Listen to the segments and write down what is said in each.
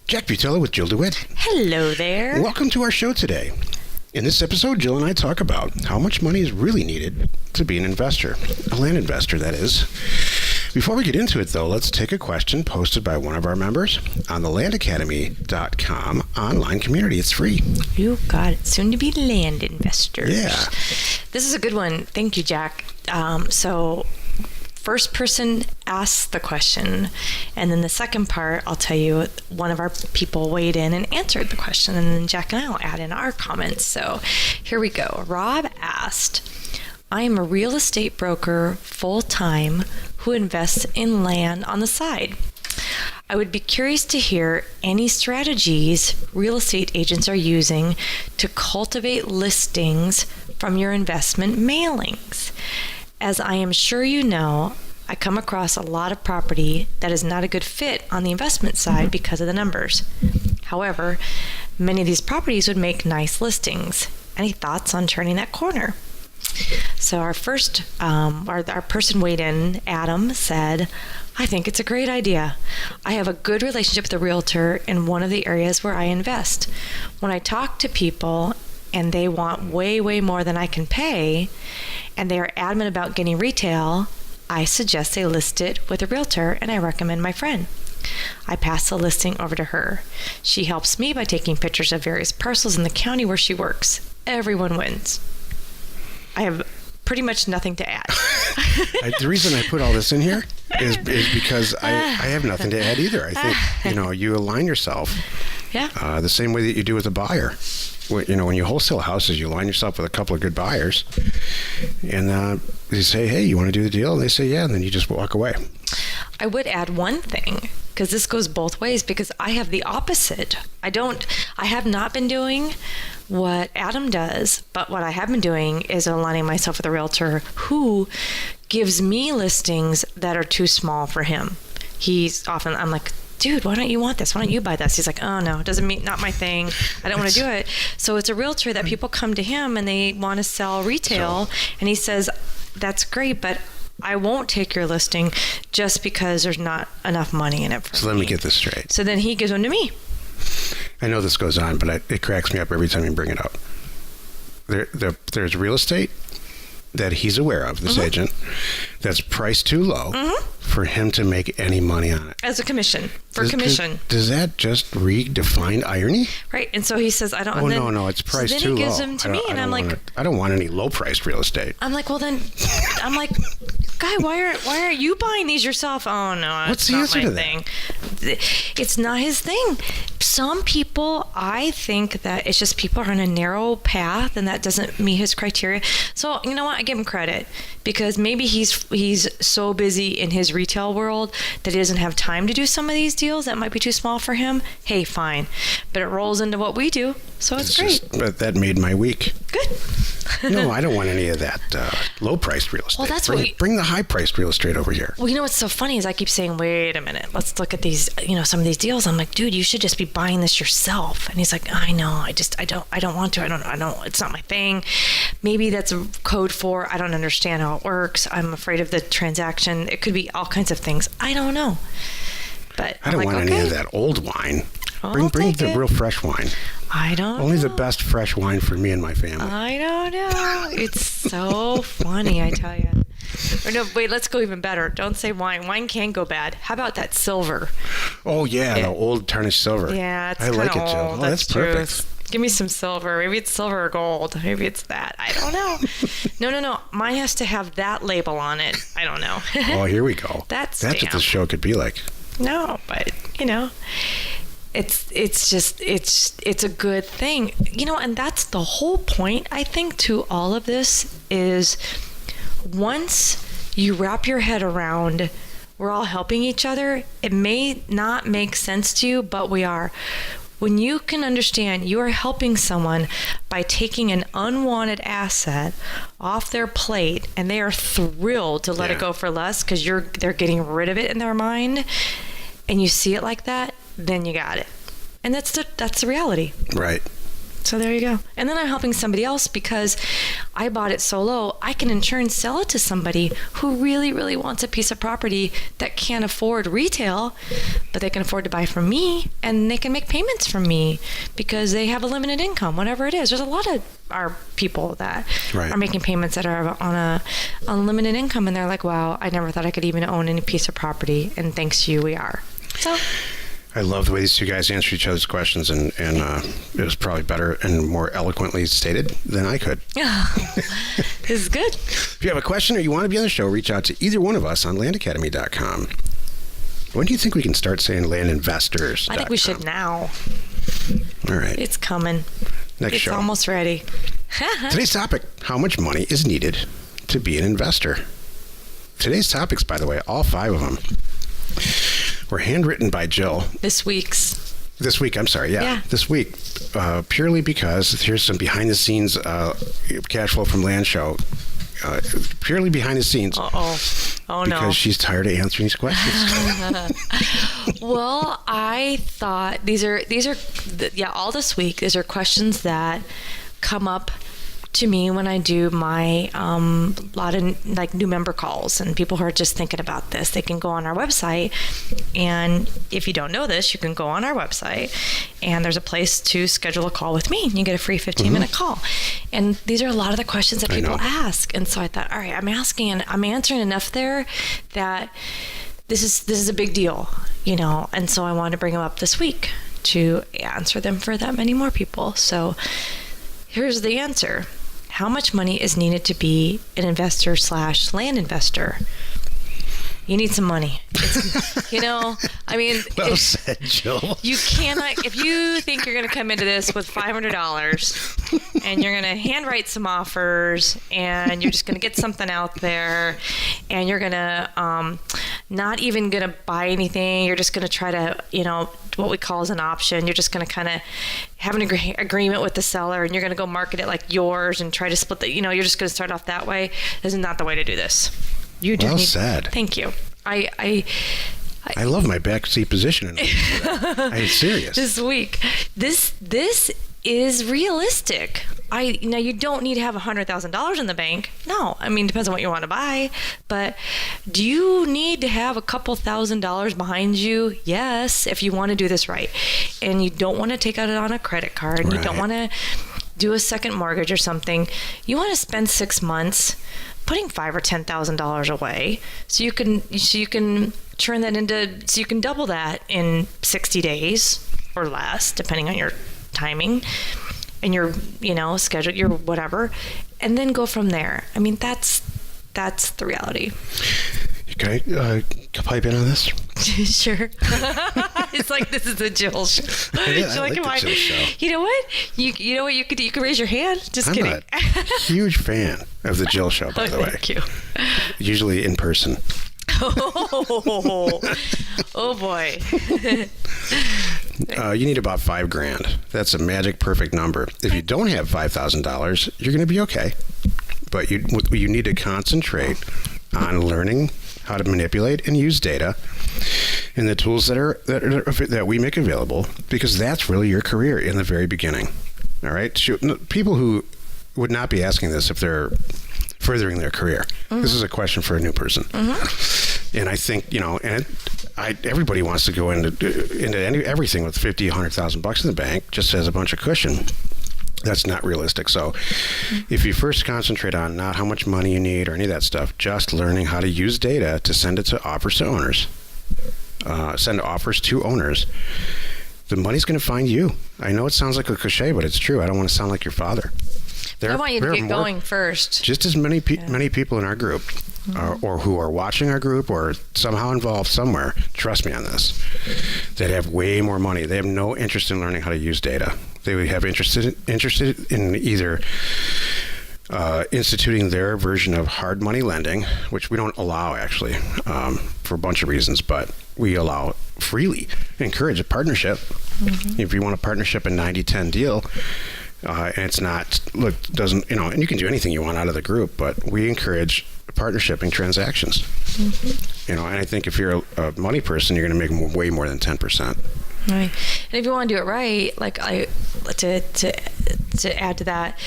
Jack Butala with Jill DeWit. Hello there. Welcome to our show today. In this episode, Jill and I talk about how much money is really needed to be an investor, a land investor, that is. Before we get into it, though, let's take a question posted by one of our members on the landacademy.com online community. It's free. You got it. Soon to be land investors. Yeah. This is a good one. Thank you, Jack. So first person asks the question, and then the second part, I'll tell you, one of our people weighed in and answered the question, and then Jack and I will add in our comments. So here we go. Rob asked, I am a real estate broker full-time who invests in land on the side. I would be curious to hear any strategies real estate agents are using to cultivate listings from your investment mailings. As I am sure you know, I come across a lot of property that is not a good fit on the investment side because of the numbers. However, many of these properties would make nice listings. Any thoughts on turning that corner? So our first, our person weighed in, Adam, said, I think it's a great idea. I have a good relationship with a realtor in one of the areas where I invest. When I talk to people and they want way, way more than I can pay, and they are adamant about getting retail, I suggest they list it with a realtor, and I recommend my friend. I pass the listing over to her. She helps me by taking pictures of various parcels in the county where she works. Everyone wins. I have pretty much nothing to add. The reason I put all this in here is because I have nothing to add either. I think, you align yourself the same way that you do with a buyer. When you wholesale houses, you align yourself with a couple of good buyers, and you say, hey, you want to do the deal? And they say, yeah, and then you just walk away. I would add one thing, because this goes both ways, because I have the opposite. I have not been doing what Adam does, but what I have been doing is aligning myself with a realtor who gives me listings that are too small for him. I'm like, dude, why don't you want this? Why don't you buy this? He's like, oh no, it doesn't mean, not my thing. I don't want to do it. So it's a realtor that people come to him and they want to sell retail. And he says, that's great, but I won't take your listing just because there's not enough money in it for me. So let me get this straight. So then he gives one to me. I know this goes on, but it cracks me up every time you bring it up. There's real estate that he's aware of, this agent, that's priced too low for him to make any money on it. As a commission, commission. Does that just redefine irony? Right, and so he says, I don't... No, it's priced too low. Then he gives them to me, and I'm like... I don't want any low-priced real estate. I'm like, well then, guy, why are you buying these yourself? Oh no, what's the answer to thing. It's not his thing. Some people, I think that it's just people are on a narrow path, and that doesn't meet his criteria. So you know what? I give him credit, because maybe he's so busy in his retail world that he doesn't have time to do some of these deals that might be too small for him. Hey, fine, but it rolls into what we do, so it's great. But that made my week. Good. No, I don't want any of that low-priced real estate. Well, that's bring the high-priced real estate over here. Well, what's so funny is I keep saying, wait a minute, let's look at these, some of these deals. I'm like, dude, you should just be buying this yourself. And he's like, I know, I don't want to. I don't, it's not my thing. Maybe that's a code for, I don't understand how it works. I'm afraid of the transaction. It could be all kinds of things. I don't know. But I don't want any of that old wine. Bring the real fresh wine. I don't Only know. the best fresh wine for me and my family. I don't know. It's so funny, I tell you. Or no, wait, let's go even better. Don't say wine. Wine can go bad. How about that silver? Oh, yeah, the old tarnished silver. Yeah, it's I like it, Jill. old. Oh, that's perfect. True. Give me some silver. Maybe it's silver or gold. Maybe it's that. I don't know. No. Mine has to have that label on it. I don't know. Oh, here we go. That's what the show could be like. No, but, it's a good thing. And that's the whole point, I think, to all of this is once you wrap your head around we're all helping each other, it may not make sense to you, but we are. When you can understand you are helping someone by taking an unwanted asset off their plate and they are thrilled to let it go for less because they're getting rid of it in their mind, and you see it like that, then you got it. And that's the reality. Right. So there you go. And then I'm helping somebody else because I bought it so low. I can in turn sell it to somebody who really, really wants a piece of property that can't afford retail, but they can afford to buy from me, and they can make payments from me because they have a limited income, whatever it is. There's a lot of our people that are making payments that are on a unlimited income, and they're like, wow, I never thought I could even own any piece of property, and thanks to you, we are. So I love the way these two guys answer each other's questions, and it was probably better and more eloquently stated than I could. This is good. If you have a question or you want to be on the show, reach out to either one of us on landacademy.com. When do you think we can start saying landinvestors? I think we should now. All right. It's coming. Next show. It's almost ready. Today's topic, how much money is needed to be an investor? Today's topics, by the way, all 5 of them, were handwritten by Jill. This week, I'm sorry, this week, purely because here's some behind-the-scenes cash flow from Land Show. Purely behind the scenes. Oh no. Because she's tired of answering these questions. Well, I thought these are all this week. These are questions that come up to me when I do my lot of like new member calls, and people who are just thinking about this, they can go on our website, and if you don't know this, you can go on our website and there's a place to schedule a call with me, and you get a free 15-minute call. And these are a lot of the questions that people ask, and so I thought, all right, I'm asking and I'm answering enough there that this is a big deal, and so I wanted to bring them up this week to answer them for that many more people. So here's the answer. How much money is needed to be an investor / land investor? You need some money. Well said, Jill. You cannot, if you think you're going to come into this with $500 and you're going to handwrite some offers and you're just going to get something out there and you're going to not even going to buy anything, you're just going to try to, what we call as an option, you're just going to kind of have an agreement with the seller and you're going to go market it like yours and try to split the, you're just going to start off that way. This is not the way to do this. Said. Thank you. I love my backseat position. I'm serious. This week, this is realistic. You don't need to have $100,000 in the bank. No, depends on what you want to buy. But do you need to have a couple $1,000s behind you? Yes, if you want to do this right, and you don't want to take out it on a credit card, and you don't want to do a second mortgage or something. You want to spend 6 months putting $5,000 or $10,000 away, so you can turn that into, so you can double that in 60 days or less, depending on your timing and your schedule, your whatever, and then go from there. That's the reality. Can I pipe in on this? Sure. It's like this is a Jill show. I like the Jill show. You know what? You know what? You could raise your hand. Just kidding. I'm a huge fan of the Jill show, by the way. Thank you. Usually in person. Oh boy. You need about $5,000. That's a magic perfect number. If you don't have $5,000, you're going to be okay. But you need to concentrate on learning how to manipulate and use data and the tools that we make available, because that's really your career in the very beginning. All right? People who would not be asking this if they're furthering their career. Mm-hmm. This is a question for a new person. Mm-hmm. And I think, everybody wants to go into everything with $50,000, $100,000 in the bank just as a bunch of cushion. That's not realistic. So if you first concentrate on not how much money you need or any of that stuff, just learning how to use data to send it to offers to owners, send offers to owners, the money's going to find you. I know it sounds like a cliche, but it's true. I don't want to sound like your father. I want you to get going first. Just as many people in our group, or who are watching our group or somehow involved somewhere, trust me on this, that have way more money. They have no interest in learning how to use data. They would have interested in either instituting their version of hard money lending, which we don't allow actually for a bunch of reasons, but we allow freely, encourage a partnership. Mm-hmm. If you want a partnership, a 90-10 deal, and it's not, and you can do anything you want out of the group, but we encourage partnership and transactions. Mm-hmm. And I think if you're a money person, you're going to make way more than 10%. Right. And if you want to do it right, like to add to that,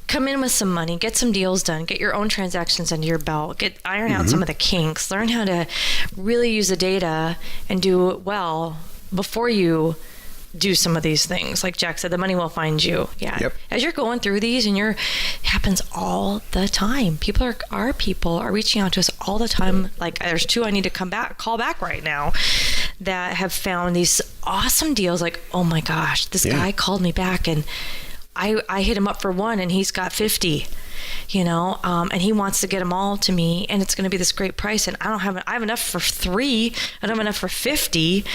come in with some money, get some deals done, get your own transactions under your belt, iron out some of the kinks, learn how to really use the data and do it well before you do some of these things. Like Jack said, the money will find you. Yeah. Yep. As you're going through these, and it happens all the time. People are reaching out to us all the time. Like, there's 2 I need to call back right now that have found these awesome deals. Like, oh my gosh, this guy called me back, and I hit him up for 1 and he's got 50, and he wants to get them all to me, and it's going to be this great price, and I have enough for 3. I don't have enough for 50.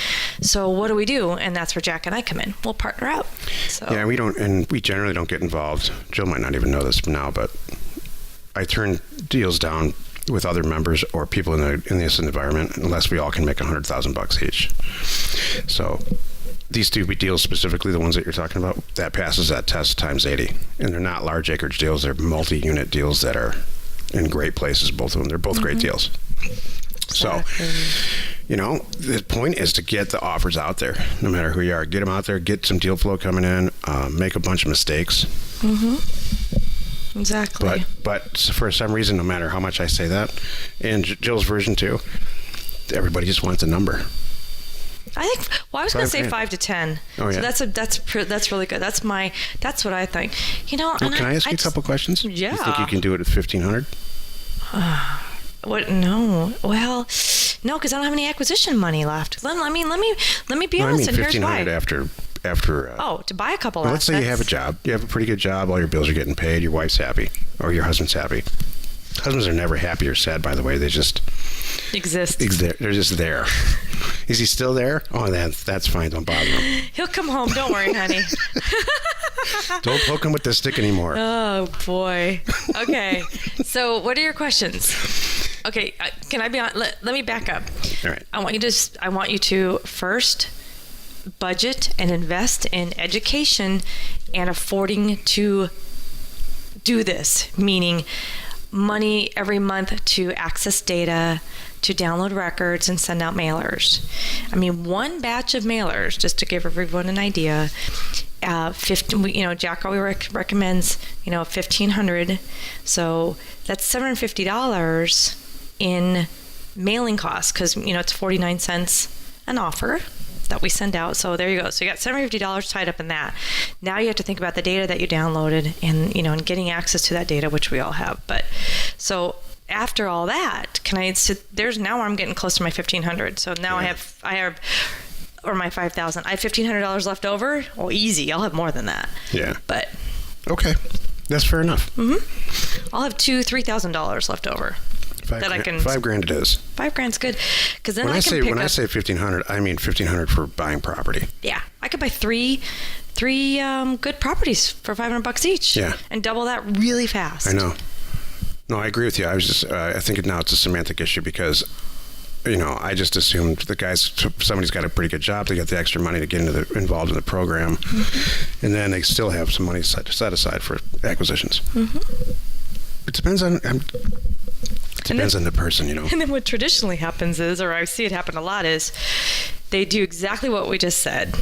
So what do we do? And that's where Jack and I come in. We'll partner up. So. Yeah, we generally don't get involved. Jill might not even know this now, but I turn deals down with other members or people in this environment unless we all can make $100,000 each. So these 2 deals, specifically the ones that you're talking about, that passes that test times 80. And they're not large acreage deals. They're multi-unit deals that are in great places, both of them. They're both great deals. Exactly. So, the point is to get the offers out there, no matter who you are. Get them out there, get some deal flow coming in, make a bunch of mistakes. Exactly. But for some reason, no matter how much I say that, and Jill's version too, everybody just wants a number. I think. Well, I was going to say 5 to 10. Oh, yeah. So that's really good. That's what I think. Well, can I ask you a couple questions? Yeah. You think you can do it at $1,500? What? No. Well, no, because I don't have any acquisition money left. Let me be honest. And here's why. $1,500 after. To buy a couple. Well, let's say you have a job. You have a pretty good job. All your bills are getting paid. Your wife's happy, or your husband's happy. Husbands are never happy or sad, by the way. They just exist. They're just there. Is he still there? Oh, that's fine. Don't bother him. He'll come home. Don't worry, honey. Don't poke him with the stick anymore. Oh, boy. Okay. So what are your questions? Okay. Can I be on? Let me back up. All right. I want you to first budget and invest in education and affording to do this, meaning money every month to access data, to download records and send out mailers. I mean, one batch of mailers, just to give everyone an idea, 50, Jack always recommends, 1,500. So that's $750 in mailing costs, because, it's 49 cents an offer that we send out. So there you go. So you got $750 tied up in that. Now you have to think about the data that you downloaded and, and getting access to that data, which we all have. But so after all that, there's now where I'm getting close to my $1,500. So now I have, or my $5,000. I have $1,500 left over. Well, easy. I'll have more than that. Yeah. But. Okay. That's fair enough. Mm-hmm. I'll have $3,000 left over. $5,000 it is. $5,000's good, because then when I say $1,500, I mean $1,500 for buying property. Yeah, I could buy three good properties for $500 each. Yeah, and double that really fast. I know. No, I agree with you. I was just I think now it's a semantic issue, because I just assumed somebody's got a pretty good job, they get the extra money to get involved in the program, and then they still have some money set aside for acquisitions. It depends on. Depends on the person, And then what traditionally happens is, or I see it happen a lot, is they do exactly what we just said.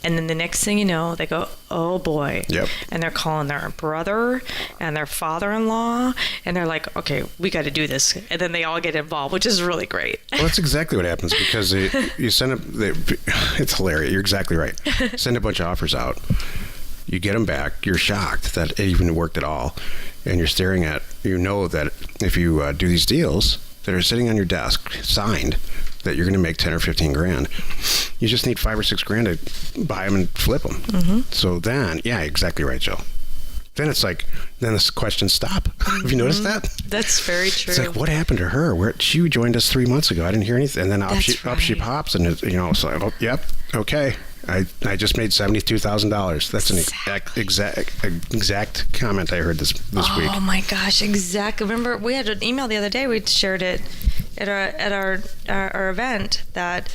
And then the next thing you know, they go, oh boy. Yep. And they're calling their brother and their father-in-law, and they're like, okay, we got to do this. And then they all get involved, which is really great. Well, that's exactly what happens, because you send it's hilarious. You're exactly right. Send a bunch of offers out. You get them back. You're shocked that it even worked at all. And you're staring at, that if you do these deals that are sitting on your desk, signed, that you're going to make 10 or 15 grand. You just need 5 or 6 grand to buy them and flip them. So then, yeah, exactly right, Jill. Then it's like, then the questions stop. Have you noticed that? That's very true. It's like, what happened to her? She joined us 3 months ago. I didn't hear anything. And then up she pops, and it's like, oh, yep, okay. I just made $72,000. That's an exact comment I heard this week. Oh my gosh, exactly. Remember, we had an email the other day. We shared it at our event that,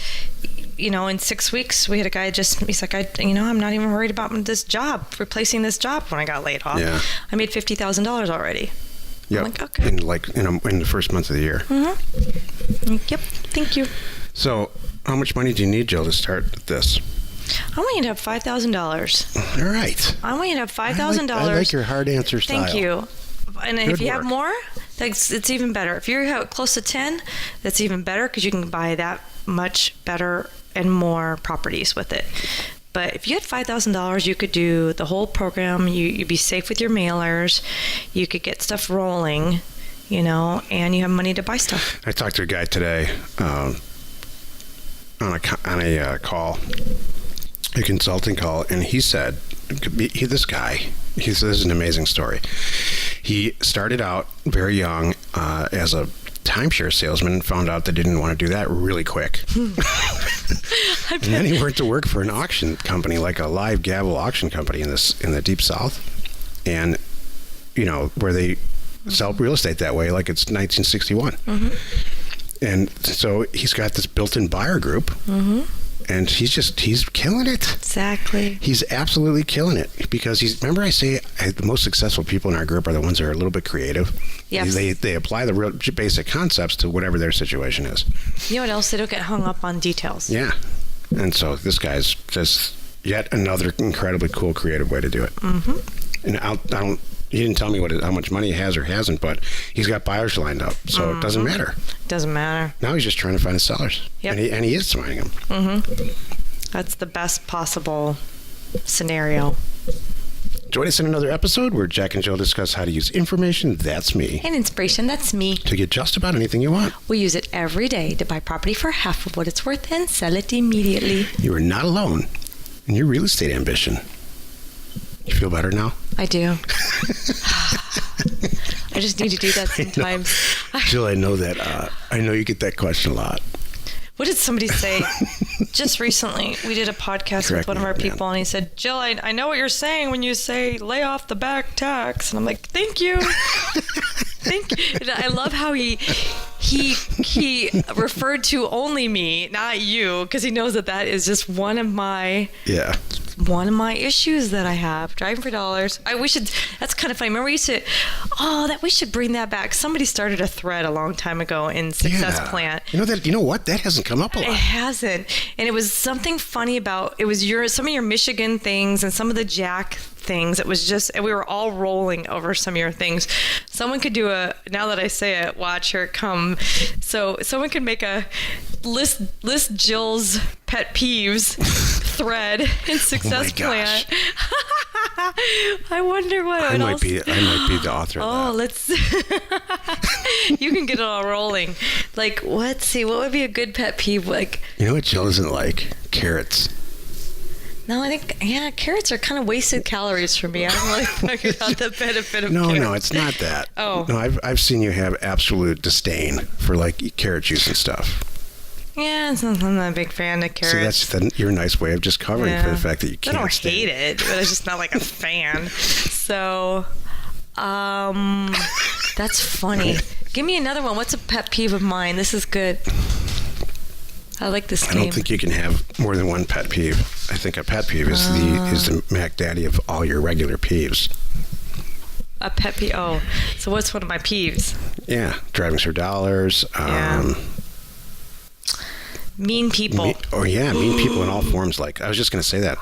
in 6 weeks we had a guy he's like, I'm not even worried about replacing this job when I got laid off. Yeah. I made $50,000 already. Yep. I'm like, okay. In the first month of the year. Yep. Thank you. So, how much money do you need, Jill, to start this? I want you to have $5,000. All right. I want you to have $5,000. I like your hard answer style. Thank you. And Good if you work. have more, it's even better. If you're close to 10, that's even better because you can buy that much better and more properties with it. But if you had $5,000, you could do the whole program. You'd be safe with your mailers. You could get stuff rolling, and you have money to buy stuff. I talked to a guy today on a call, a consulting call, and he said, this is an amazing story. He started out very young as a timeshare salesman and found out that he didn't want to do that really quick. And then he went to work for an auction company, like a live gavel auction company in the deep south, and where they sell real estate that way, like it's 1961. Mm-hmm. And so he's got this built-in buyer group. Mm-hmm. And he's killing it. Exactly. He's absolutely killing it because remember I say the most successful people in our group are the ones that are a little bit creative. Yes. They apply the real basic concepts to whatever their situation is. You know what else? They don't get hung up on details. Yeah. And so this guy's just yet another incredibly cool, creative way to do it. Mm-hmm. And he didn't tell me how much money he has or hasn't, but he's got buyers lined up, so It doesn't matter. Doesn't matter. Now he's just trying to find the sellers, and he is finding them. Mm-hmm. That's the best possible scenario. Join us in another episode where Jack and Jill discuss how to use information, that's me, and inspiration, that's me, to get just about anything you want. We use it every day to buy property for half of what it's worth and sell it immediately. You are not alone in your real estate ambition. You feel better now? I do. I just need to do that sometimes. Jill, I know that. I know you get that question a lot. What did somebody say? Just recently, we did a podcast with one of our people, and he said, Jill, I know what you're saying when you say lay off the back tax. And I'm like, thank you. Thank you. And I love how he referred to only me, not you, because he knows that is just one of my issues that I have. Driving for dollars. That's kind of funny. Remember we used to, we should bring that back. Somebody started a thread a long time ago in Success Plant. You know what? That hasn't come up a lot. It hasn't. And it was something funny about, it was some of your Michigan things and some of the Jack things. It was just, and we were all rolling over some of your things. Someone could do now that I say it, watch her come. So someone could make a list Jill's pet peeves thread in Success Plant. I wonder what I might be the author of that. Let's you can get it all rolling. Like, let's see, what would be a good pet peeve? Like, you know what Jill isn't like? Carrots. No, I think, carrots are kind of wasted calories for me. I haven't really figured out the benefit of carrots. No, it's not that. Oh. No, I've seen you have absolute disdain for like carrot juice and stuff. Yeah, I'm not a big fan of carrots. See, that's your nice way of just covering for the fact that you can't. I don't hate it, but I'm just not like a fan. So, that's funny. Give me another one. What's a pet peeve of mine? This is good. I like this game. I don't think you can have more than one pet peeve. I think a pet peeve is the Mac Daddy of all your regular peeves. A pet peeve. Oh, so what's one of my peeves? Yeah, driving for dollars. Mean people. Mean people in all forms. Like I was just going to say that.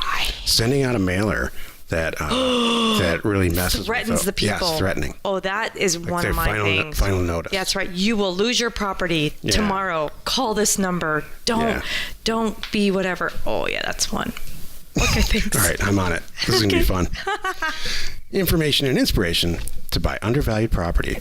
Sending out a mailer that that really messes threatens the people. Yes, threatening. Oh, that is like one of my things. Final notice. Yeah, that's right. You will lose your property tomorrow. Call this number. Don't be whatever. Oh yeah, that's one. Okay, thanks. All right, I'm on it. This is gonna be fun. Information and inspiration to buy undervalued property.